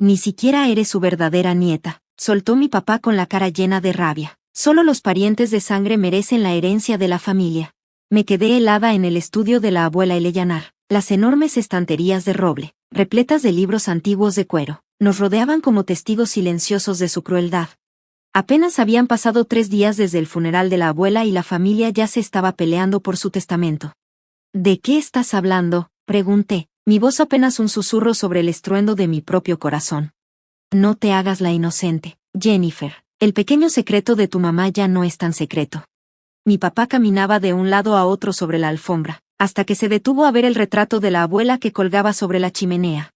Ni siquiera eres su verdadera nieta, soltó mi papá con la cara llena de rabia. Solo los parientes de sangre merecen la herencia de la familia. Me quedé helada en el estudio de la abuela Eleyanar. Las enormes estanterías de roble, repletas de libros antiguos de cuero, nos rodeaban como testigos silenciosos de su crueldad. Apenas habían pasado 3 días desde el funeral de la abuela y la familia ya se estaba peleando por su testamento. ¿De qué estás hablando?, pregunté, mi voz apenas un susurro sobre el estruendo de mi propio corazón. No te hagas la inocente, Jennifer. El pequeño secreto de tu mamá ya no es tan secreto. Mi papá caminaba de un lado a otro sobre la alfombra, hasta que se detuvo a ver el retrato de la abuela que colgaba sobre la chimenea.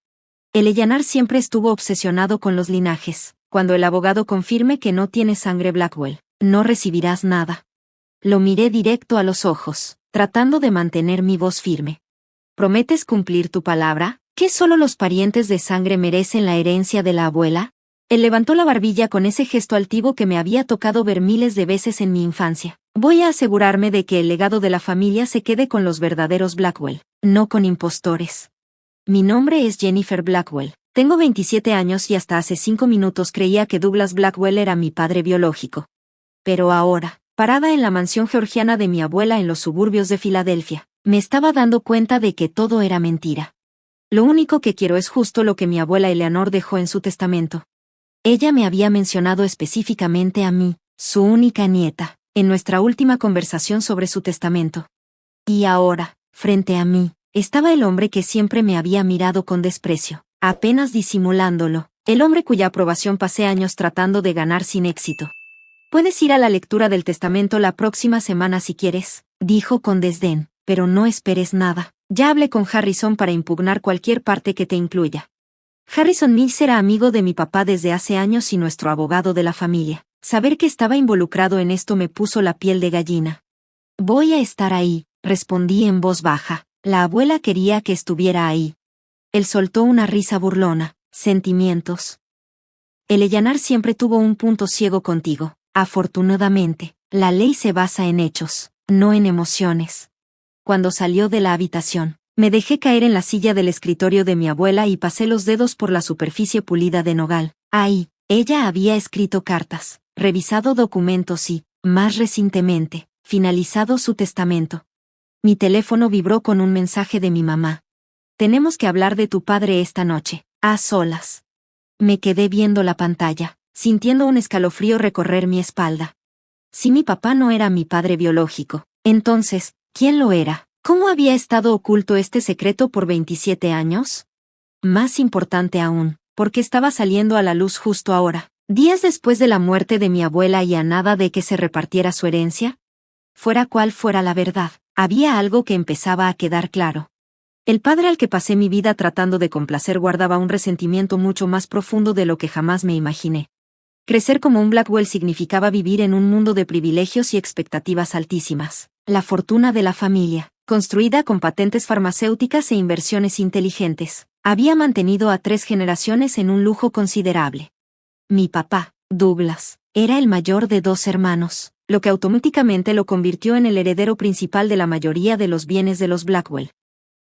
Eleyanar siempre estuvo obsesionado con los linajes. Cuando el abogado confirme que no tiene sangre Blackwell, no recibirás nada. Lo miré directo a los ojos, tratando de mantener mi voz firme. ¿Prometes cumplir tu palabra? ¿Que solo los parientes de sangre merecen la herencia de la abuela? Él levantó la barbilla con ese gesto altivo que me había tocado ver miles de veces en mi infancia. Voy a asegurarme de que el legado de la familia se quede con los verdaderos Blackwell, no con impostores. Mi nombre es Jennifer Blackwell. Tengo 27 años y hasta hace 5 minutos creía que Douglas Blackwell era mi padre biológico. Pero ahora, parada en la mansión georgiana de mi abuela en los suburbios de Filadelfia, me estaba dando cuenta de que todo era mentira. Lo único que quiero es justo lo que mi abuela Eleanor dejó en su testamento. Ella me había mencionado específicamente a mí, su única nieta, en nuestra última conversación sobre su testamento. Y ahora, frente a mí, estaba el hombre que siempre me había mirado con desprecio, apenas disimulándolo, el hombre cuya aprobación pasé años tratando de ganar sin éxito. Puedes ir a la lectura del testamento la próxima semana si quieres, dijo con desdén, pero no esperes nada. Ya hablé con Harrison para impugnar cualquier parte que te incluya. Harrison Mills era amigo de mi papá desde hace años y nuestro abogado de la familia. Saber que estaba involucrado en esto me puso la piel de gallina. Voy a estar ahí, respondí en voz baja. La abuela quería que estuviera ahí. Él soltó una risa burlona. Sentimientos. Eleyanar siempre tuvo un punto ciego contigo. Afortunadamente, la ley se basa en hechos, no en emociones. Cuando salió de la habitación, me dejé caer en la silla del escritorio de mi abuela y pasé los dedos por la superficie pulida de nogal. Ahí, ella había escrito cartas, revisado documentos y, más recientemente, finalizado su testamento. Mi teléfono vibró con un mensaje de mi mamá. Tenemos que hablar de tu padre esta noche, a solas. Me quedé viendo la pantalla, sintiendo un escalofrío recorrer mi espalda. Si mi papá no era mi padre biológico, entonces, ¿quién lo era? ¿Cómo había estado oculto este secreto por 27 años? Más importante aún, ¿por qué estaba saliendo a la luz justo ahora, días después de la muerte de mi abuela y a nada de que se repartiera su herencia? Fuera cual fuera la verdad, había algo que empezaba a quedar claro. El padre al que pasé mi vida tratando de complacer guardaba un resentimiento mucho más profundo de lo que jamás me imaginé. Crecer como un Blackwell significaba vivir en un mundo de privilegios y expectativas altísimas. La fortuna de la familia, construida con patentes farmacéuticas e inversiones inteligentes, había mantenido a 3 generaciones en un lujo considerable. Mi papá, Douglas, era el mayor de 2 hermanos, lo que automáticamente lo convirtió en el heredero principal de la mayoría de los bienes de los Blackwell.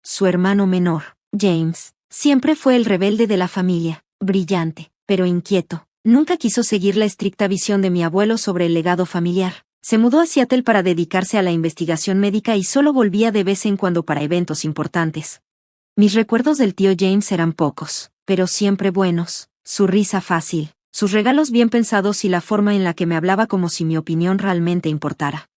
Su hermano menor, James, siempre fue el rebelde de la familia, brillante, pero inquieto. Nunca quiso seguir la estricta visión de mi abuelo sobre el legado familiar. Se mudó a Seattle para dedicarse a la investigación médica y solo volvía de vez en cuando para eventos importantes. Mis recuerdos del tío James eran pocos, pero siempre buenos. Su risa fácil, sus regalos bien pensados y la forma en la que me hablaba como si mi opinión realmente importara.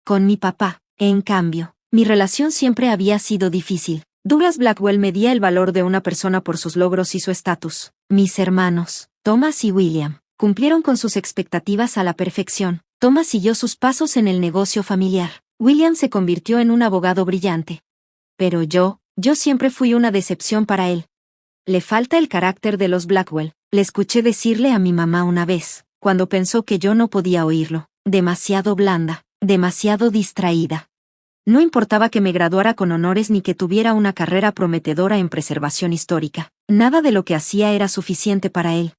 Con mi papá, en cambio, mi relación siempre había sido difícil. Douglas Blackwell medía el valor de una persona por sus logros y su estatus. Mis hermanos, Thomas y William, cumplieron con sus expectativas a la perfección. Thomas siguió sus pasos en el negocio familiar. William se convirtió en un abogado brillante. Pero yo siempre fui una decepción para él. Le falta el carácter de los Blackwell, le escuché decirle a mi mamá una vez, cuando pensó que yo no podía oírlo. Demasiado blanda, demasiado distraída. No importaba que me graduara con honores ni que tuviera una carrera prometedora en preservación histórica. Nada de lo que hacía era suficiente para él.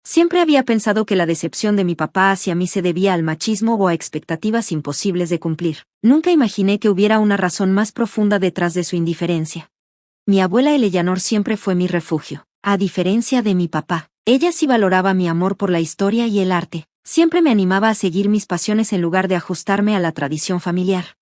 Siempre había pensado que la decepción de mi papá hacia mí se debía al machismo o a expectativas imposibles de cumplir. Nunca imaginé que hubiera una razón más profunda detrás de su indiferencia. Mi abuela Eleanor siempre fue mi refugio. A diferencia de mi papá, ella sí valoraba mi amor por la historia y el arte. Siempre me animaba a seguir mis pasiones en lugar de ajustarme a la tradición familiar.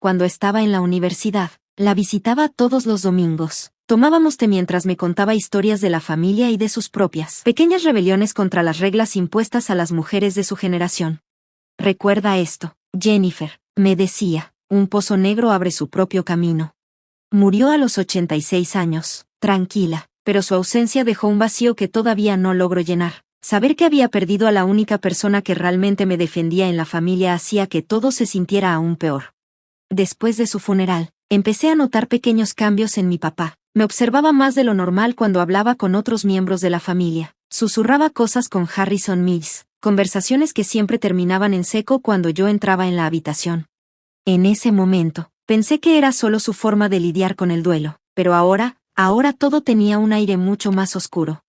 Cuando estaba en la universidad, la visitaba todos los domingos. Tomábamos té mientras me contaba historias de la familia y de sus propias pequeñas rebeliones contra las reglas impuestas a las mujeres de su generación. Recuerda esto, Jennifer, me decía, un pozo negro abre su propio camino. Murió a los 86 años, tranquila, pero su ausencia dejó un vacío que todavía no logro llenar. Saber que había perdido a la única persona que realmente me defendía en la familia hacía que todo se sintiera aún peor. Después de su funeral, empecé a notar pequeños cambios en mi papá. Me observaba más de lo normal cuando hablaba con otros miembros de la familia. Susurraba cosas con Harrison Mills, conversaciones que siempre terminaban en seco cuando yo entraba en la habitación. En ese momento, pensé que era solo su forma de lidiar con el duelo, pero ahora todo tenía un aire mucho más oscuro.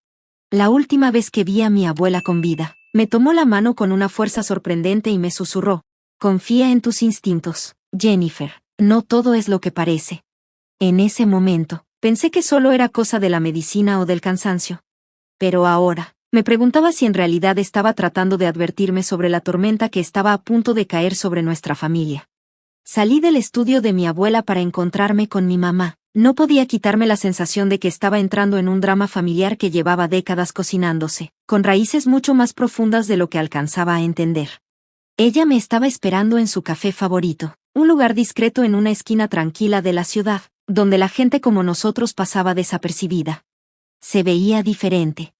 La última vez que vi a mi abuela con vida, me tomó la mano con una fuerza sorprendente y me susurró: confía en tus instintos, Jennifer, no todo es lo que parece. En ese momento, pensé que solo era cosa de la medicina o del cansancio. Pero ahora, me preguntaba si en realidad estaba tratando de advertirme sobre la tormenta que estaba a punto de caer sobre nuestra familia. Salí del estudio de mi abuela para encontrarme con mi mamá. No podía quitarme la sensación de que estaba entrando en un drama familiar que llevaba décadas cocinándose, con raíces mucho más profundas de lo que alcanzaba a entender. Ella me estaba esperando en su café favorito, un lugar discreto en una esquina tranquila de la ciudad, donde la gente como nosotros pasaba desapercibida. Se veía diferente.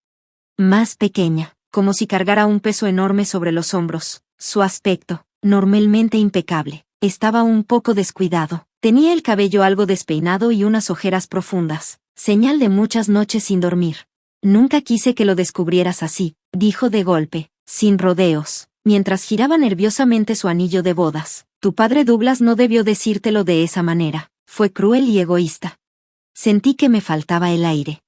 Más pequeña, como si cargara un peso enorme sobre los hombros. Su aspecto, normalmente impecable, estaba un poco descuidado. Tenía el cabello algo despeinado y unas ojeras profundas, señal de muchas noches sin dormir. Nunca quise que lo descubrieras así, dijo de golpe, sin rodeos, mientras giraba nerviosamente su anillo de bodas. Tu padre Douglas no debió decírtelo de esa manera, fue cruel y egoísta. Sentí que me faltaba el aire.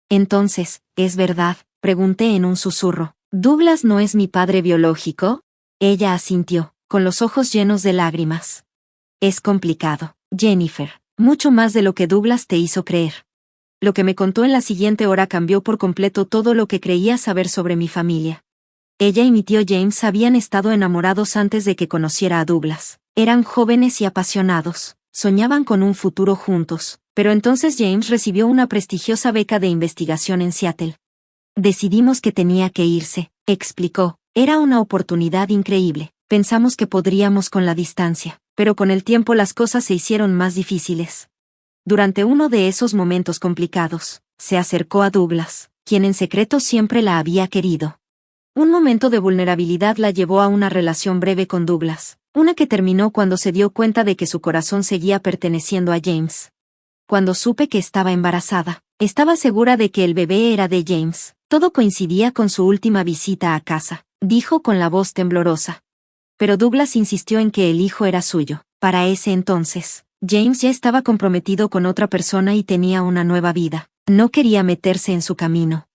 Entonces, ¿es verdad?, pregunté en un susurro. ¿Douglas no es mi padre biológico? Ella asintió, con los ojos llenos de lágrimas. Es complicado, Jennifer, mucho más de lo que Douglas te hizo creer. Lo que me contó en la siguiente hora cambió por completo todo lo que creía saber sobre mi familia. Ella y mi tío James habían estado enamorados antes de que conociera a Douglas. Eran jóvenes y apasionados, soñaban con un futuro juntos, pero entonces James recibió una prestigiosa beca de investigación en Seattle. Decidimos que tenía que irse, explicó. Era una oportunidad increíble. Pensamos que podríamos con la distancia, pero con el tiempo las cosas se hicieron más difíciles. Durante uno de esos momentos complicados, se acercó a Douglas, quien en secreto siempre la había querido. Un momento de vulnerabilidad la llevó a una relación breve con Douglas, una que terminó cuando se dio cuenta de que su corazón seguía perteneciendo a James. Cuando supe que estaba embarazada, estaba segura de que el bebé era de James. Todo coincidía con su última visita a casa, dijo con la voz temblorosa. Pero Douglas insistió en que el hijo era suyo. Para ese entonces, James ya estaba comprometido con otra persona y tenía una nueva vida. No quería meterse en su camino.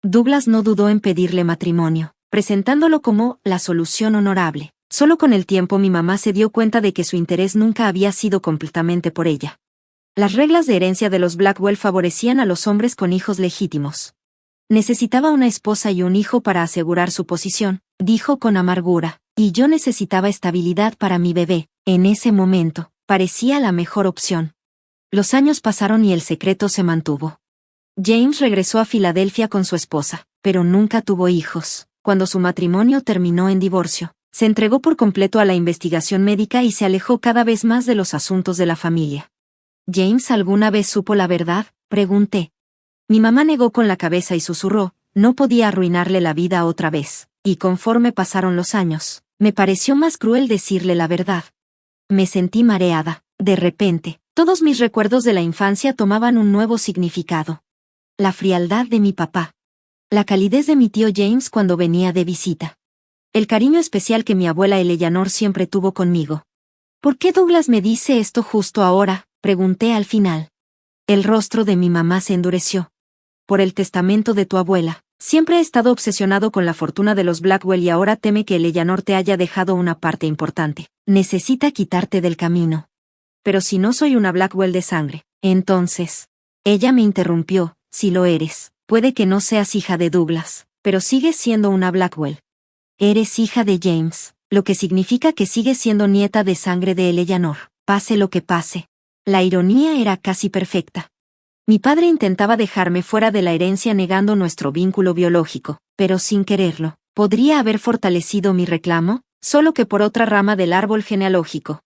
Douglas no dudó en pedirle matrimonio, presentándolo como la solución honorable. Solo con el tiempo mi mamá se dio cuenta de que su interés nunca había sido completamente por ella. Las reglas de herencia de los Blackwell favorecían a los hombres con hijos legítimos. Necesitaba una esposa y un hijo para asegurar su posición, dijo con amargura, y yo necesitaba estabilidad para mi bebé. En ese momento, parecía la mejor opción. Los años pasaron y el secreto se mantuvo. James regresó a Filadelfia con su esposa, pero nunca tuvo hijos. Cuando su matrimonio terminó en divorcio, se entregó por completo a la investigación médica y se alejó cada vez más de los asuntos de la familia. ¿James alguna vez supo la verdad?, pregunté. Mi mamá negó con la cabeza y susurró, no podía arruinarle la vida otra vez, y conforme pasaron los años, me pareció más cruel decirle la verdad. Me sentí mareada, de repente, todos mis recuerdos de la infancia tomaban un nuevo significado. La frialdad de mi papá. La calidez de mi tío James cuando venía de visita. El cariño especial que mi abuela Eleanor siempre tuvo conmigo. ¿Por qué Douglas me dice esto justo ahora?, pregunté al final. El rostro de mi mamá se endureció. Por el testamento de tu abuela. Siempre he estado obsesionado con la fortuna de los Blackwell y ahora teme que Eleanor te haya dejado una parte importante. Necesita quitarte del camino. Pero si no soy una Blackwell de sangre, entonces... Ella me interrumpió, si lo eres, Puede que no seas hija de Douglas, pero sigues siendo una Blackwell. Eres hija de James, lo que significa que sigues siendo nieta de sangre de Eleanor, pase lo que pase. La ironía era casi perfecta. Mi padre intentaba dejarme fuera de la herencia negando nuestro vínculo biológico, pero sin quererlo. ¿Podría haber fortalecido mi reclamo? Solo que por otra rama del árbol genealógico.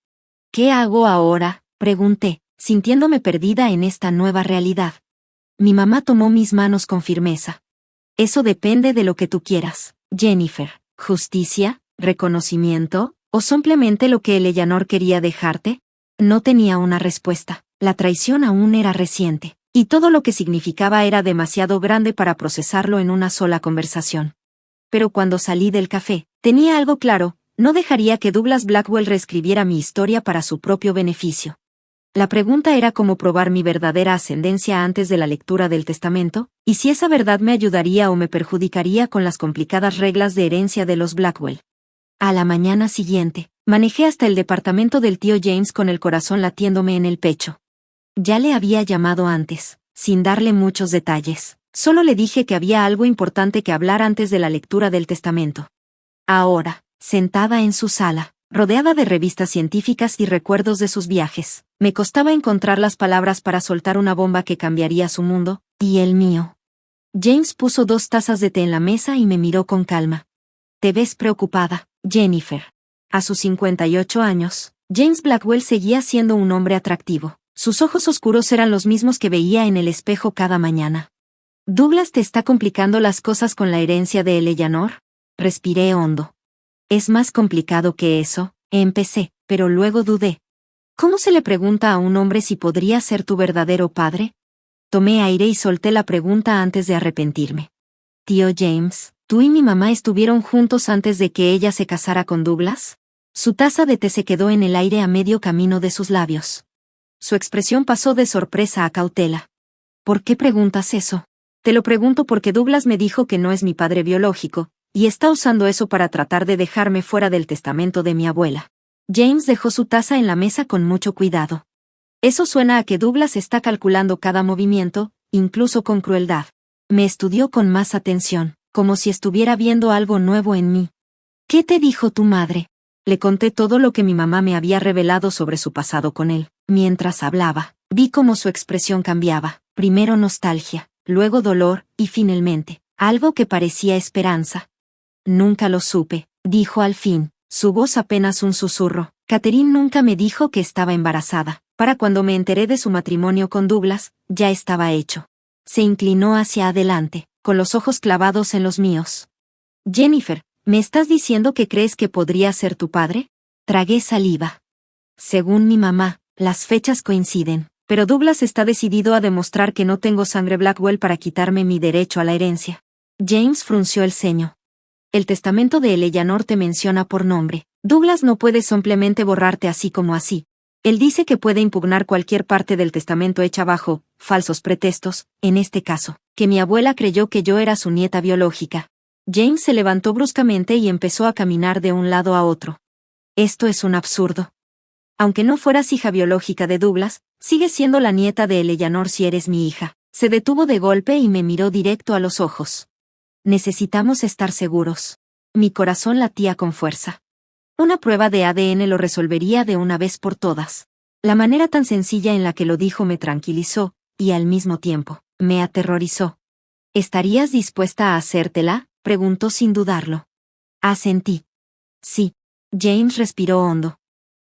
¿Qué hago ahora?, pregunté, sintiéndome perdida en esta nueva realidad. Mi mamá tomó mis manos con firmeza. Eso depende de lo que tú quieras, Jennifer. ¿Justicia, reconocimiento, o simplemente lo que Eleanor quería dejarte? No tenía una respuesta. La traición aún era reciente, y todo lo que significaba era demasiado grande para procesarlo en una sola conversación. Pero cuando salí del café, tenía algo claro: no dejaría que Douglas Blackwell reescribiera mi historia para su propio beneficio. La pregunta era cómo probar mi verdadera ascendencia antes de la lectura del testamento, y si esa verdad me ayudaría o me perjudicaría con las complicadas reglas de herencia de los Blackwell. A la mañana siguiente, manejé hasta el departamento del tío James con el corazón latiéndome en el pecho. Ya le había llamado antes, sin darle muchos detalles. Solo le dije que había algo importante que hablar antes de la lectura del testamento. Ahora, sentada en su sala, rodeada de revistas científicas y recuerdos de sus viajes, me costaba encontrar las palabras para soltar una bomba que cambiaría su mundo, y el mío. James puso 2 tazas de té en la mesa y me miró con calma. Te ves preocupada, Jennifer. A sus 58 años, James Blackwell seguía siendo un hombre atractivo. Sus ojos oscuros eran los mismos que veía en el espejo cada mañana. ¿Douglas te está complicando las cosas con la herencia de Eleanor? Respiré hondo. Es más complicado que eso, empecé, pero luego dudé. ¿Cómo se le pregunta a un hombre si podría ser tu verdadero padre? Tomé aire y solté la pregunta antes de arrepentirme. Tío James, ¿tú y mi mamá estuvieron juntos antes de que ella se casara con Douglas? Su taza de té se quedó en el aire a medio camino de sus labios. Su expresión pasó de sorpresa a cautela. ¿Por qué preguntas eso? Te lo pregunto porque Douglas me dijo que no es mi padre biológico, y está usando eso para tratar de dejarme fuera del testamento de mi abuela. James dejó su taza en la mesa con mucho cuidado. Eso suena a que Douglas está calculando cada movimiento, incluso con crueldad. Me estudió con más atención, como si estuviera viendo algo nuevo en mí. ¿Qué te dijo tu madre? Le conté todo lo que mi mamá me había revelado sobre su pasado con él. Mientras hablaba, vi cómo su expresión cambiaba, primero nostalgia, luego dolor, y finalmente, algo que parecía esperanza. Nunca lo supe, dijo al fin, su voz apenas un susurro. Catherine nunca me dijo que estaba embarazada. Para cuando me enteré de su matrimonio con Douglas, ya estaba hecho. Se inclinó hacia adelante, con los ojos clavados en los míos. Jennifer, ¿me estás diciendo que crees que podría ser tu padre? Tragué saliva. Según mi mamá, las fechas coinciden, pero Douglas está decidido a demostrar que no tengo sangre Blackwell para quitarme mi derecho a la herencia. James frunció el ceño. El testamento de Eleanor te menciona por nombre. Douglas no puede simplemente borrarte así como así. Él dice que puede impugnar cualquier parte del testamento hecha bajo falsos pretextos, en este caso, que mi abuela creyó que yo era su nieta biológica. James se levantó bruscamente y empezó a caminar de un lado a otro. Esto es un absurdo. Aunque no fueras hija biológica de Douglas, sigues siendo la nieta de Eleanor si eres mi hija. Se detuvo de golpe y me miró directo a los ojos. Necesitamos estar seguros. Mi corazón latía con fuerza. Una prueba de ADN lo resolvería de una vez por todas. La manera tan sencilla en la que lo dijo me tranquilizó, y al mismo tiempo, me aterrorizó. ¿Estarías dispuesta a hacértela?, preguntó sin dudarlo. Asentí. Sí. James respiró hondo.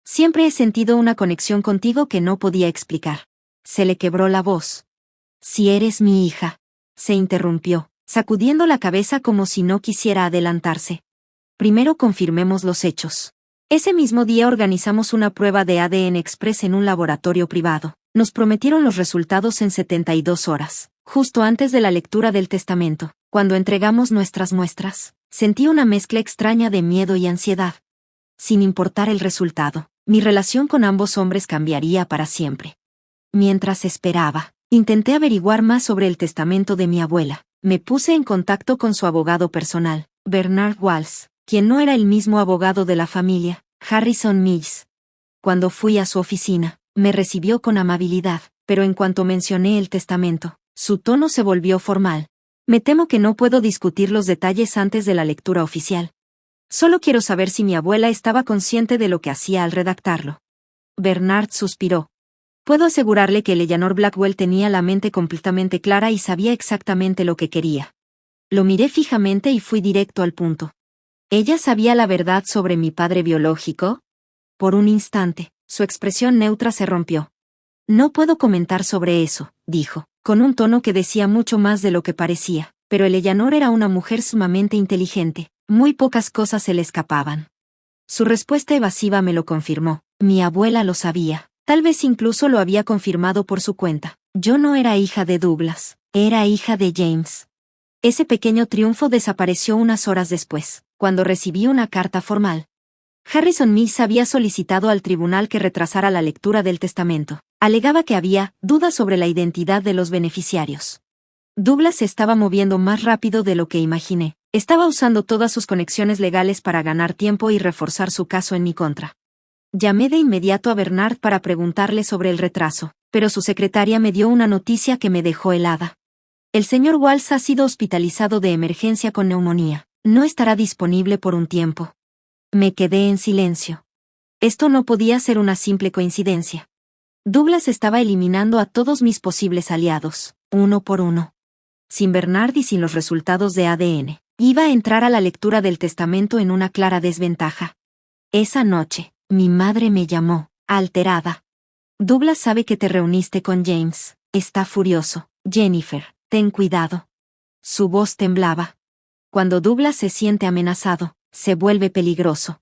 Siempre he sentido una conexión contigo que no podía explicar. Se le quebró la voz. Si eres mi hija. Se interrumpió, sacudiendo la cabeza como si no quisiera adelantarse. Primero confirmemos los hechos. Ese mismo día organizamos una prueba de ADN Express en un laboratorio privado. Nos prometieron los resultados en 72 horas, justo antes de la lectura del testamento. Cuando entregamos nuestras muestras, sentí una mezcla extraña de miedo y ansiedad. Sin importar el resultado, mi relación con ambos hombres cambiaría para siempre. Mientras esperaba, intenté averiguar más sobre el testamento de mi abuela. Me puse en contacto con su abogado personal, Bernard Walls, quien no era el mismo abogado de la familia, Harrison Mills. Cuando fui a su oficina, me recibió con amabilidad, pero en cuanto mencioné el testamento, su tono se volvió formal. Me temo que no puedo discutir los detalles antes de la lectura oficial. Solo quiero saber si mi abuela estaba consciente de lo que hacía al redactarlo. Bernard suspiró. Puedo asegurarle que Eleanor Blackwell tenía la mente completamente clara y sabía exactamente lo que quería. Lo miré fijamente y fui directo al punto. ¿Ella sabía la verdad sobre mi padre biológico? Por un instante, su expresión neutra se rompió. No puedo comentar sobre eso, dijo, con un tono que decía mucho más de lo que parecía, pero Eleanor era una mujer sumamente inteligente, muy pocas cosas se le escapaban. Su respuesta evasiva me lo confirmó. Mi abuela lo sabía, tal vez incluso lo había confirmado por su cuenta. Yo no era hija de Douglas, era hija de James. Ese pequeño triunfo desapareció unas horas después, cuando recibí una carta formal. Harrison Mills había solicitado al tribunal que retrasara la lectura del testamento. Alegaba que había dudas sobre la identidad de los beneficiarios. Douglas se estaba moviendo más rápido de lo que imaginé. Estaba usando todas sus conexiones legales para ganar tiempo y reforzar su caso en mi contra. Llamé de inmediato a Bernard para preguntarle sobre el retraso, pero su secretaria me dio una noticia que me dejó helada. El señor Walsh ha sido hospitalizado de emergencia con neumonía. No estará disponible por un tiempo. Me quedé en silencio. Esto no podía ser una simple coincidencia. Douglas estaba eliminando a todos mis posibles aliados, uno por uno. Sin Bernard y sin los resultados de ADN, iba a entrar a la lectura del testamento en una clara desventaja. Esa noche, mi madre me llamó, alterada. Douglas sabe que te reuniste con James. Está furioso. Jennifer, ten cuidado. Su voz temblaba. Cuando Douglas se siente amenazado, se vuelve peligroso.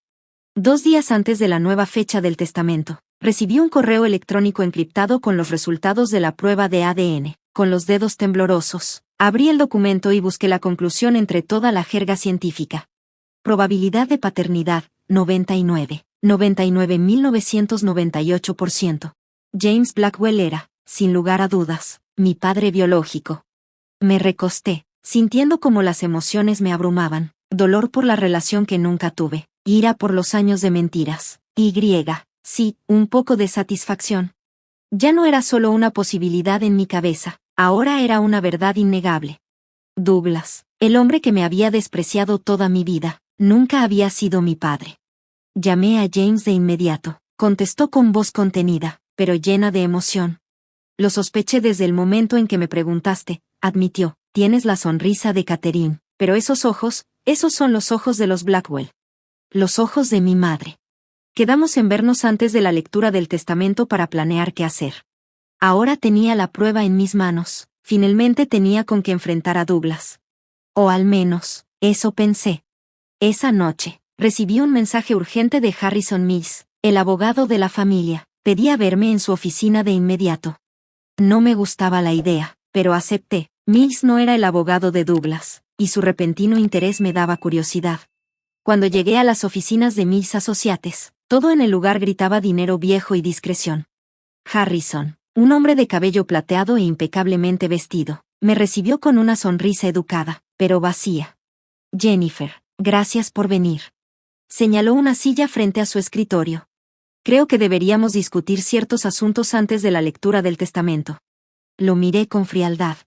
2 días antes de la nueva fecha del testamento, recibí un correo electrónico encriptado con los resultados de la prueba de ADN. Con los dedos temblorosos, abrí el documento y busqué la conclusión entre toda la jerga científica. Probabilidad de paternidad, 99. 99.998%. James Blackwell era, sin lugar a dudas, mi padre biológico. Me recosté, sintiendo como las emociones me abrumaban, dolor por la relación que nunca tuve, ira por los años de mentiras, sí, un poco de satisfacción. Ya no era solo una posibilidad en mi cabeza, ahora era una verdad innegable. Douglas, el hombre que me había despreciado toda mi vida, nunca había sido mi padre. Llamé a James de inmediato, contestó con voz contenida, pero llena de emoción. Lo sospeché desde el momento en que me preguntaste, admitió, tienes la sonrisa de Catherine, pero esos ojos, esos son los ojos de los Blackwell. Los ojos de mi madre. Quedamos en vernos antes de la lectura del testamento para planear qué hacer. Ahora tenía la prueba en mis manos, finalmente tenía con qué enfrentar a Douglas. O al menos, eso pensé. Esa noche, recibí un mensaje urgente de Harrison Mills, el abogado de la familia. Pedía verme en su oficina de inmediato. No me gustaba la idea, pero acepté. Mills no era el abogado de Douglas, y su repentino interés me daba curiosidad. Cuando llegué a las oficinas de Mills Associates, todo en el lugar gritaba dinero viejo y discreción. Harrison, un hombre de cabello plateado e impecablemente vestido, me recibió con una sonrisa educada, pero vacía. Jennifer, gracias por venir. Señaló una silla frente a su escritorio. Creo que deberíamos discutir ciertos asuntos antes de la lectura del testamento. Lo miré con frialdad.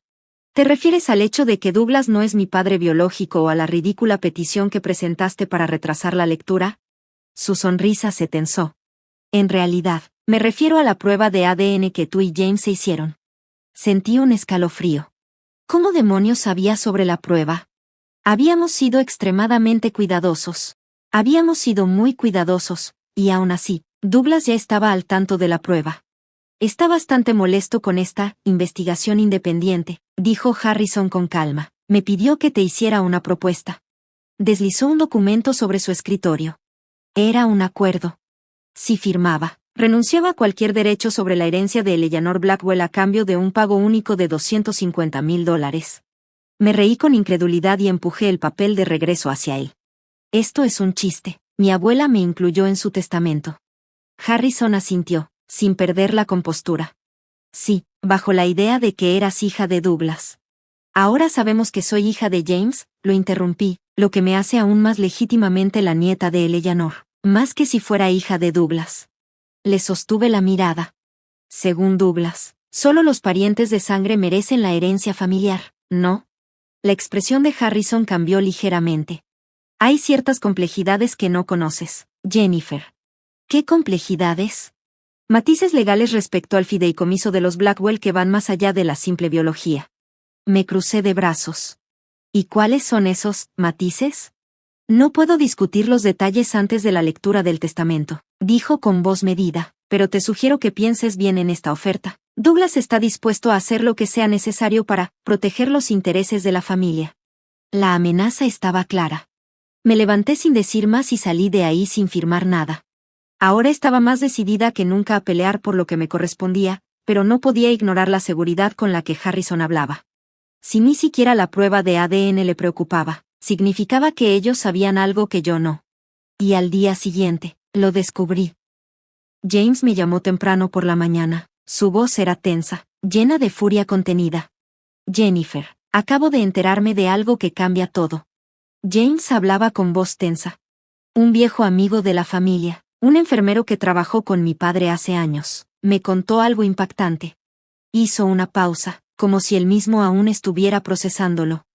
¿Te refieres al hecho de que Douglas no es mi padre biológico o a la ridícula petición que presentaste para retrasar la lectura? Su sonrisa se tensó. En realidad, me refiero a la prueba de ADN que tú y James se hicieron. Sentí un escalofrío. ¿Cómo demonios sabía sobre la prueba? Habíamos sido extremadamente cuidadosos. Habíamos sido muy cuidadosos, y aún así, Douglas ya estaba al tanto de la prueba. Está bastante molesto con esta investigación independiente, dijo Harrison con calma. Me pidió que te hiciera una propuesta. Deslizó un documento sobre su escritorio. Era un acuerdo. Si firmaba, renunciaba a cualquier derecho sobre la herencia de Eleanor Blackwell a cambio de un pago único de $250,000. Me reí con incredulidad y empujé el papel de regreso hacia él. Esto es un chiste. Mi abuela me incluyó en su testamento. Harrison asintió, sin perder la compostura. Sí, bajo la idea de que eras hija de Douglas. Ahora sabemos que soy hija de James, lo interrumpí, lo que me hace aún más legítimamente la nieta de Eleanor, más que si fuera hija de Douglas. Le sostuve la mirada. Según Douglas, solo los parientes de sangre merecen la herencia familiar, ¿no? La expresión de Harrison cambió ligeramente. Hay ciertas complejidades que no conoces, Jennifer. ¿Qué complejidades? Matices legales respecto al fideicomiso de los Blackwell que van más allá de la simple biología. Me crucé de brazos. ¿Y cuáles son esos matices? No puedo discutir los detalles antes de la lectura del testamento, dijo con voz medida, pero te sugiero que pienses bien en esta oferta. Douglas está dispuesto a hacer lo que sea necesario para proteger los intereses de la familia. La amenaza estaba clara. Me levanté sin decir más y salí de ahí sin firmar nada. Ahora estaba más decidida que nunca a pelear por lo que me correspondía, pero no podía ignorar la seguridad con la que Harrison hablaba. Si ni siquiera la prueba de ADN le preocupaba, significaba que ellos sabían algo que yo no. Y al día siguiente, lo descubrí. James me llamó temprano por la mañana. Su voz era tensa, llena de furia contenida. Jennifer, acabo de enterarme de algo que cambia todo. James hablaba con voz tensa. Un viejo amigo de la familia, un enfermero que trabajó con mi padre hace años, me contó algo impactante. Hizo una pausa, como si él mismo aún estuviera procesándolo.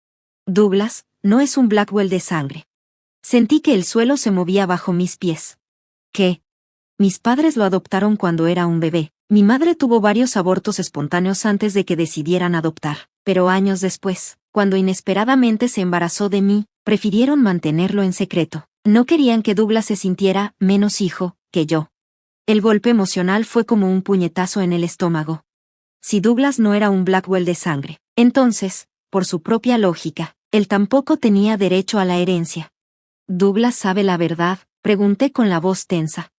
Douglas, no es un Blackwell de sangre. Sentí que el suelo se movía bajo mis pies. ¿Qué? Mis padres lo adoptaron cuando era un bebé. Mi madre tuvo varios abortos espontáneos antes de que decidieran adoptar, pero años después, cuando inesperadamente se embarazó de mí, prefirieron mantenerlo en secreto. No querían que Douglas se sintiera menos hijo que yo. El golpe emocional fue como un puñetazo en el estómago. Si Douglas no era un Blackwell de sangre, entonces, por su propia lógica, él tampoco tenía derecho a la herencia. ¿Douglas sabe la verdad?, pregunté con la voz tensa.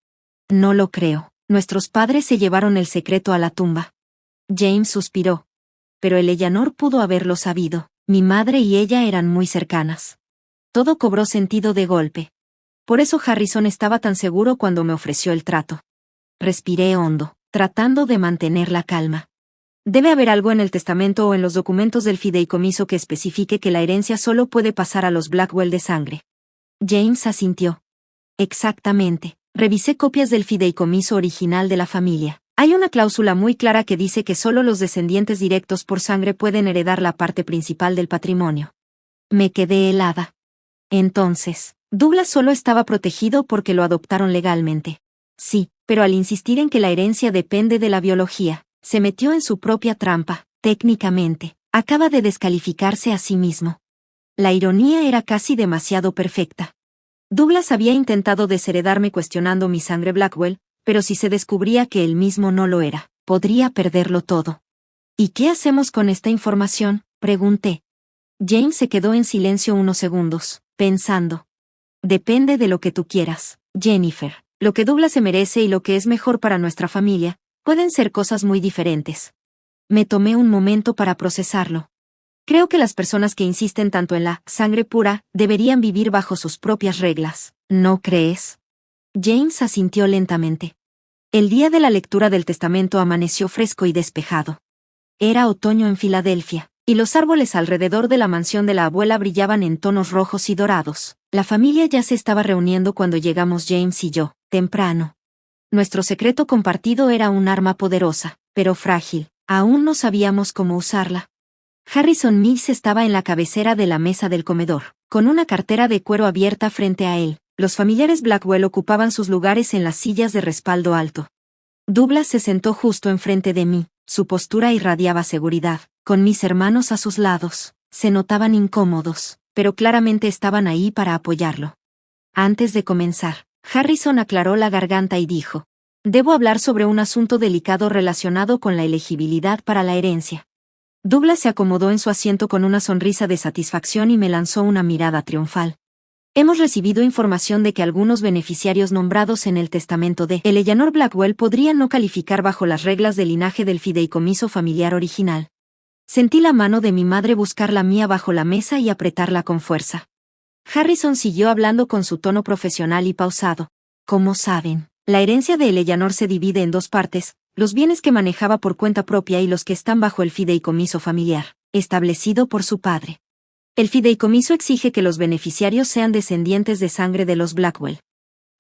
No lo creo. Nuestros padres se llevaron el secreto a la tumba. James suspiró. Pero el Eleanor pudo haberlo sabido. Mi madre y ella eran muy cercanas. Todo cobró sentido de golpe. Por eso Harrison estaba tan seguro cuando me ofreció el trato. Respiré hondo, tratando de mantener la calma. Debe haber algo en el testamento o en los documentos del fideicomiso que especifique que la herencia solo puede pasar a los Blackwell de sangre. James asintió. Exactamente. Revisé copias del fideicomiso original de la familia. Hay una cláusula muy clara que dice que solo los descendientes directos por sangre pueden heredar la parte principal del patrimonio. Me quedé helada. Entonces, Douglas solo estaba protegido porque lo adoptaron legalmente. Sí, pero al insistir en que la herencia depende de la biología, se metió en su propia trampa. Técnicamente, acaba de descalificarse a sí mismo. La ironía era casi demasiado perfecta. Douglas había intentado desheredarme cuestionando mi sangre Blackwell, pero si se descubría que él mismo no lo era, podría perderlo todo. ¿Y qué hacemos con esta información?, pregunté. James se quedó en silencio unos segundos, pensando. Depende de lo que tú quieras, Jennifer. Lo que Douglas se merece y lo que es mejor para nuestra familia, pueden ser cosas muy diferentes. Me tomé un momento para procesarlo. Creo que las personas que insisten tanto en la sangre pura deberían vivir bajo sus propias reglas, ¿no crees? James asintió lentamente. El día de la lectura del testamento amaneció fresco y despejado. Era otoño en Filadelfia, y los árboles alrededor de la mansión de la abuela brillaban en tonos rojos y dorados. La familia ya se estaba reuniendo cuando llegamos James y yo, temprano. Nuestro secreto compartido era un arma poderosa, pero frágil. Aún no sabíamos cómo usarla. Harrison Mills estaba en la cabecera de la mesa del comedor, con una cartera de cuero abierta frente a él. Los familiares Blackwell ocupaban sus lugares en las sillas de respaldo alto. Douglas se sentó justo enfrente de mí, su postura irradiaba seguridad. Con mis hermanos a sus lados, se notaban incómodos, pero claramente estaban ahí para apoyarlo. Antes de comenzar, Harrison aclaró la garganta y dijo: «Debo hablar sobre un asunto delicado relacionado con la elegibilidad para la herencia». Douglas se acomodó en su asiento con una sonrisa de satisfacción y me lanzó una mirada triunfal. Hemos recibido información de que algunos beneficiarios nombrados en el testamento de Eleanor Blackwell podrían no calificar bajo las reglas de linaje del fideicomiso familiar original. Sentí la mano de mi madre buscar la mía bajo la mesa y apretarla con fuerza. Harrison siguió hablando con su tono profesional y pausado. Como saben, la herencia de Eleanor se divide en dos partes, los bienes que manejaba por cuenta propia y los que están bajo el fideicomiso familiar, establecido por su padre. El fideicomiso exige que los beneficiarios sean descendientes de sangre de los Blackwell.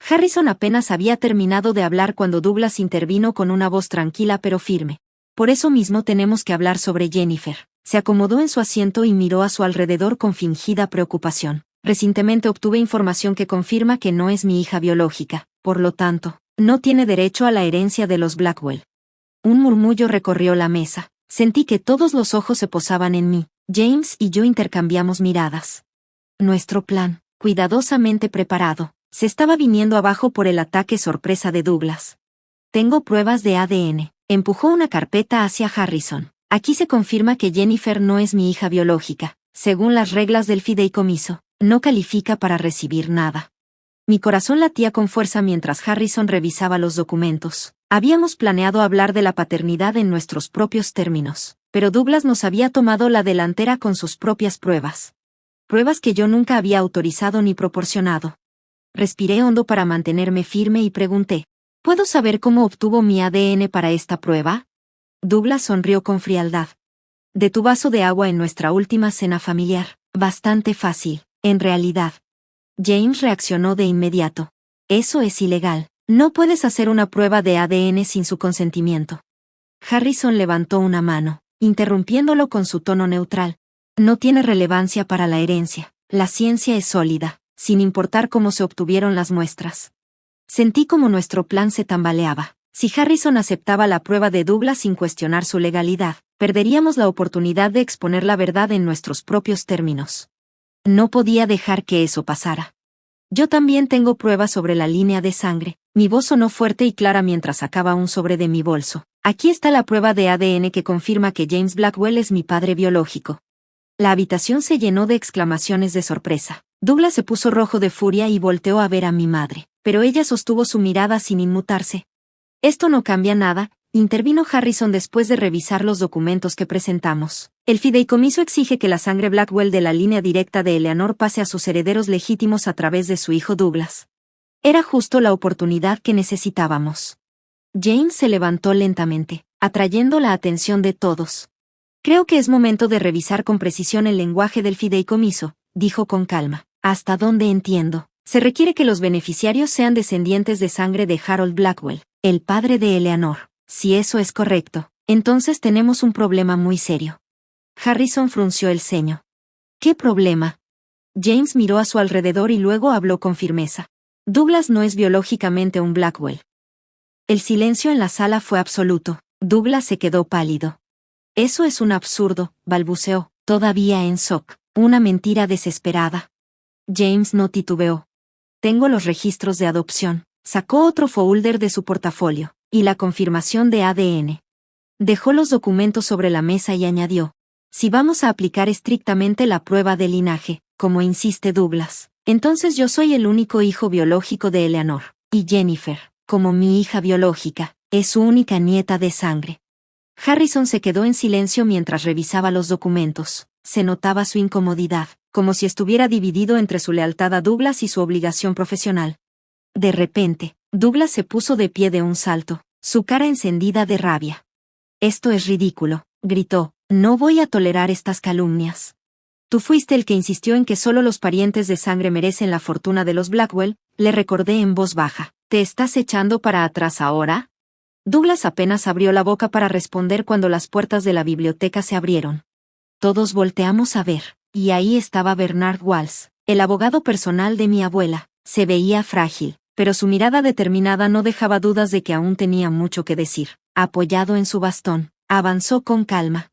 Harrison apenas había terminado de hablar cuando Douglas intervino con una voz tranquila pero firme. Por eso mismo tenemos que hablar sobre Jennifer. Se acomodó en su asiento y miró a su alrededor con fingida preocupación. Recientemente obtuve información que confirma que no es mi hija biológica, por lo tanto, no tiene derecho a la herencia de los Blackwell. Un murmullo recorrió la mesa. Sentí que todos los ojos se posaban en mí. James y yo intercambiamos miradas. Nuestro plan, cuidadosamente preparado, se estaba viniendo abajo por el ataque sorpresa de Douglas. Tengo pruebas de ADN. Empujó una carpeta hacia Harrison. Aquí se confirma que Jennifer no es mi hija biológica. Según las reglas del fideicomiso, no califica para recibir nada. Mi corazón latía con fuerza mientras Harrison revisaba los documentos. Habíamos planeado hablar de la paternidad en nuestros propios términos, pero Douglas nos había tomado la delantera con sus propias pruebas. Pruebas que yo nunca había autorizado ni proporcionado. Respiré hondo para mantenerme firme y pregunté, ¿puedo saber cómo obtuvo mi ADN para esta prueba? Douglas sonrió con frialdad. De tu vaso de agua en nuestra última cena familiar. Bastante fácil, en realidad. James reaccionó de inmediato. Eso es ilegal. No puedes hacer una prueba de ADN sin su consentimiento. Harrison levantó una mano, interrumpiéndolo con su tono neutral. No tiene relevancia para la herencia. La ciencia es sólida, sin importar cómo se obtuvieron las muestras. Sentí como nuestro plan se tambaleaba. Si Harrison aceptaba la prueba de Douglas sin cuestionar su legalidad, perderíamos la oportunidad de exponer la verdad en nuestros propios términos. No podía dejar que eso pasara. Yo también tengo pruebas sobre la línea de sangre. Mi voz sonó fuerte y clara mientras sacaba un sobre de mi bolso. Aquí está la prueba de ADN que confirma que James Blackwell es mi padre biológico. La habitación se llenó de exclamaciones de sorpresa. Douglas se puso rojo de furia y volteó a ver a mi madre, pero ella sostuvo su mirada sin inmutarse. Esto no cambia nada, intervino Harrison después de revisar los documentos que presentamos. El fideicomiso exige que la sangre Blackwell de la línea directa de Eleanor pase a sus herederos legítimos a través de su hijo Douglas. Era justo la oportunidad que necesitábamos. James se levantó lentamente, atrayendo la atención de todos. Creo que es momento de revisar con precisión el lenguaje del fideicomiso, dijo con calma. Hasta donde entiendo, se requiere que los beneficiarios sean descendientes de sangre de Harold Blackwell, el padre de Eleanor. Si eso es correcto, entonces tenemos un problema muy serio. Harrison frunció el ceño. ¿Qué problema? James miró a su alrededor y luego habló con firmeza. Douglas no es biológicamente un Blackwell. El silencio en la sala fue absoluto. Douglas se quedó pálido. Eso es un absurdo, balbuceó, todavía en shock. Una mentira desesperada. James no titubeó. Tengo los registros de adopción. Sacó otro folder de su portafolio, y la confirmación de ADN. Dejó los documentos sobre la mesa y añadió. Si vamos a aplicar estrictamente la prueba de linaje, como insiste Douglas, entonces yo soy el único hijo biológico de Eleanor, y Jennifer, como mi hija biológica, es su única nieta de sangre. Harrison se quedó en silencio mientras revisaba los documentos. Se notaba su incomodidad, como si estuviera dividido entre su lealtad a Douglas y su obligación profesional. De repente, Douglas se puso de pie de un salto, su cara encendida de rabia. Esto es ridículo, gritó, no voy a tolerar estas calumnias. Tú fuiste el que insistió en que solo los parientes de sangre merecen la fortuna de los Blackwell, le recordé en voz baja. ¿Te estás echando para atrás ahora? Douglas apenas abrió la boca para responder cuando las puertas de la biblioteca se abrieron. Todos volteamos a ver, y ahí estaba Bernard Walls, el abogado personal de mi abuela. Se veía frágil, pero su mirada determinada no dejaba dudas de que aún tenía mucho que decir. Apoyado en su bastón, avanzó con calma.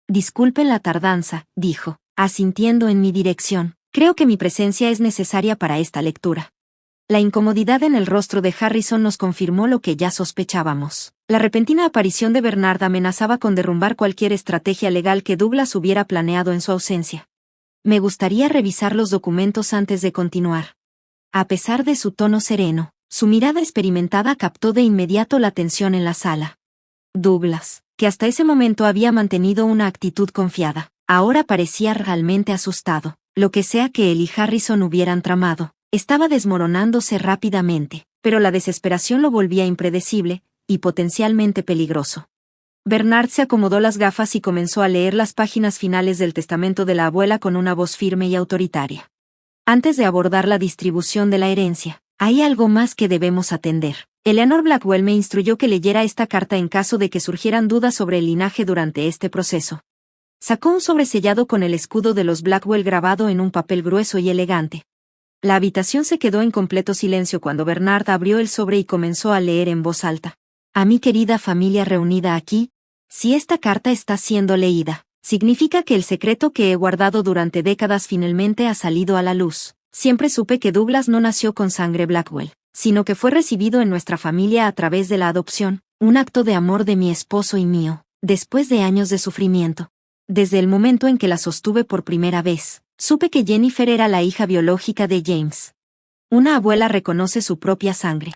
Disculpen la tardanza, dijo, asintiendo en mi dirección. Creo que mi presencia es necesaria para esta lectura. La incomodidad en el rostro de Harrison nos confirmó lo que ya sospechábamos. La repentina aparición de Bernard amenazaba con derrumbar cualquier estrategia legal que Douglas hubiera planeado en su ausencia. Me gustaría revisar los documentos antes de continuar. A pesar de su tono sereno, su mirada experimentada captó de inmediato la tensión en la sala. Douglas, que hasta ese momento había mantenido una actitud confiada, ahora parecía realmente asustado. Lo que sea que él y Harrison hubieran tramado, estaba desmoronándose rápidamente, pero la desesperación lo volvía impredecible y potencialmente peligroso. Bernard se acomodó las gafas y comenzó a leer las páginas finales del testamento de la abuela con una voz firme y autoritaria. Antes de abordar la distribución de la herencia, hay algo más que debemos atender. Eleanor Blackwell me instruyó que leyera esta carta en caso de que surgieran dudas sobre el linaje durante este proceso. Sacó un sobresellado con el escudo de los Blackwell grabado en un papel grueso y elegante. La habitación se quedó en completo silencio cuando Bernard abrió el sobre y comenzó a leer en voz alta. A mi querida familia reunida aquí, si esta carta está siendo leída, significa que el secreto que he guardado durante décadas finalmente ha salido a la luz. Siempre supe que Douglas no nació con sangre Blackwell, sino que fue recibido en nuestra familia a través de la adopción, un acto de amor de mi esposo y mío, después de años de sufrimiento. Desde el momento en que la sostuve por primera vez, supe que Jennifer era la hija biológica de James. Una abuela reconoce su propia sangre.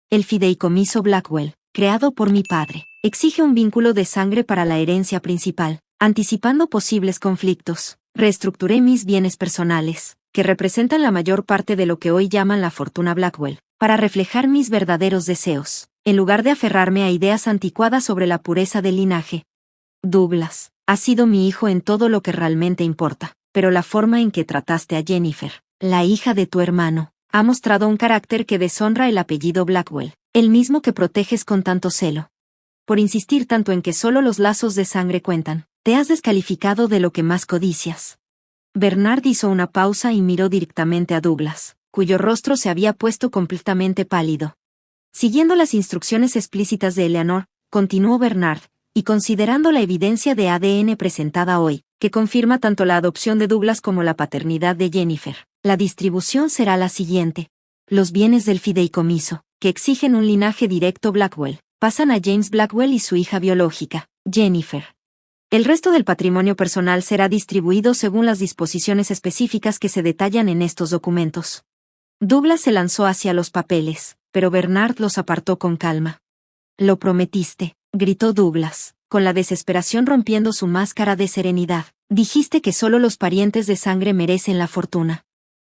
El fideicomiso Blackwell, creado por mi padre, exige un vínculo de sangre para la herencia principal. Anticipando posibles conflictos, reestructuré mis bienes personales, que representan la mayor parte de lo que hoy llaman la fortuna Blackwell, para reflejar mis verdaderos deseos, en lugar de aferrarme a ideas anticuadas sobre la pureza del linaje. Douglas, has sido mi hijo en todo lo que realmente importa, pero la forma en que trataste a Jennifer, la hija de tu hermano, ha mostrado un carácter que deshonra el apellido Blackwell, el mismo que proteges con tanto celo. Por insistir tanto en que solo los lazos de sangre cuentan, te has descalificado de lo que más codicias. Bernard hizo una pausa y miró directamente a Douglas, cuyo rostro se había puesto completamente pálido. Siguiendo las instrucciones explícitas de Eleanor, continuó Bernard, y considerando la evidencia de ADN presentada hoy, que confirma tanto la adopción de Douglas como la paternidad de Jennifer, la distribución será la siguiente. Los bienes del fideicomiso, que exigen un linaje directo Blackwell, pasan a James Blackwell y su hija biológica, Jennifer. El resto del patrimonio personal será distribuido según las disposiciones específicas que se detallan en estos documentos. Douglas se lanzó hacia los papeles, pero Bernard los apartó con calma. Lo prometiste, gritó Douglas, con la desesperación rompiendo su máscara de serenidad. Dijiste que solo los parientes de sangre merecen la fortuna.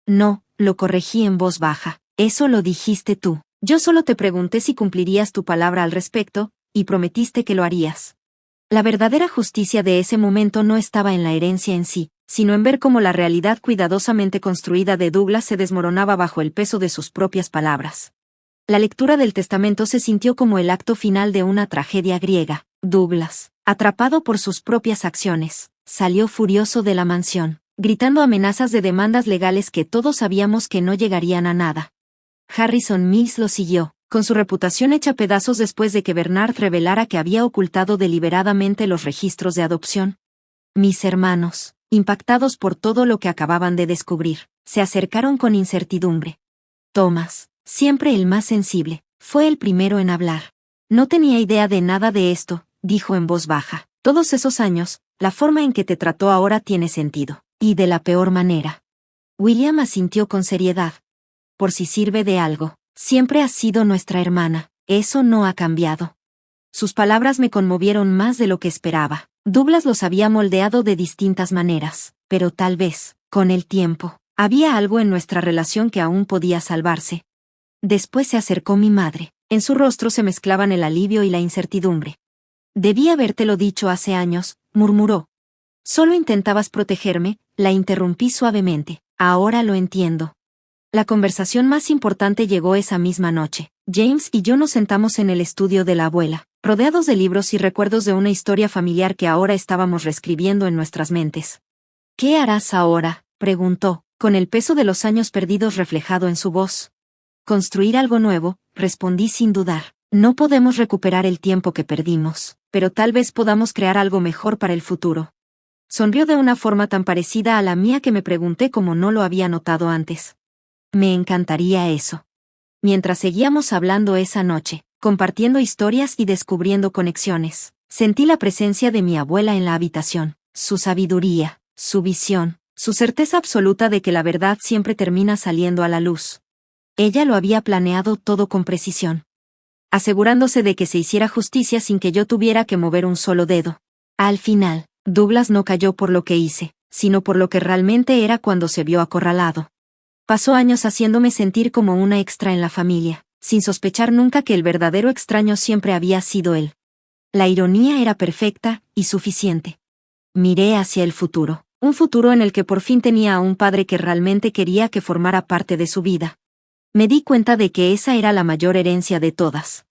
No, lo corregí en voz baja. Eso lo dijiste tú. Yo solo te pregunté si cumplirías tu palabra al respecto, y prometiste que lo harías. La verdadera justicia de ese momento no estaba en la herencia en sí, sino en ver cómo la realidad cuidadosamente construida de Douglas se desmoronaba bajo el peso de sus propias palabras. La lectura del testamento se sintió como el acto final de una tragedia griega. Douglas, atrapado por sus propias acciones, salió furioso de la mansión, gritando amenazas de demandas legales que todos sabíamos que no llegarían a nada. Harrison Mills lo siguió, con su reputación hecha pedazos después de que Bernard revelara que había ocultado deliberadamente los registros de adopción. Mis hermanos, impactados por todo lo que acababan de descubrir, se acercaron con incertidumbre. Thomas, siempre el más sensible, fue el primero en hablar. No tenía idea de nada de esto, dijo en voz baja. Todos esos años, la forma en que te trató ahora tiene sentido, y de la peor manera. William asintió con seriedad. Por si sirve de algo, siempre has sido nuestra hermana, eso no ha cambiado. Sus palabras me conmovieron más de lo que esperaba. Douglas los había moldeado de distintas maneras, pero tal vez, con el tiempo, había algo en nuestra relación que aún podía salvarse. Después se acercó mi madre. En su rostro se mezclaban el alivio y la incertidumbre. Debí habértelo dicho hace años, murmuró. Solo intentabas protegerme, la interrumpí suavemente. Ahora lo entiendo. La conversación más importante llegó esa misma noche. James y yo nos sentamos en el estudio de la abuela, rodeados de libros y recuerdos de una historia familiar que ahora estábamos reescribiendo en nuestras mentes. ¿Qué harás ahora?, preguntó, con el peso de los años perdidos reflejado en su voz. Construir algo nuevo, respondí sin dudar. No podemos recuperar el tiempo que perdimos, pero tal vez podamos crear algo mejor para el futuro. Sonrió de una forma tan parecida a la mía que me pregunté cómo no lo había notado antes. Me encantaría eso. Mientras seguíamos hablando esa noche, compartiendo historias y descubriendo conexiones, sentí la presencia de mi abuela en la habitación, su sabiduría, su visión, su certeza absoluta de que la verdad siempre termina saliendo a la luz. Ella lo había planeado todo con precisión, asegurándose de que se hiciera justicia sin que yo tuviera que mover un solo dedo. Al final, Douglas no cayó por lo que hice, sino por lo que realmente era cuando se vio acorralado. Pasó años haciéndome sentir como una extra en la familia, sin sospechar nunca que el verdadero extraño siempre había sido él. La ironía era perfecta y suficiente. Miré hacia el futuro, un futuro en el que por fin tenía a un padre que realmente quería que formara parte de su vida. Me di cuenta de que esa era la mayor herencia de todas,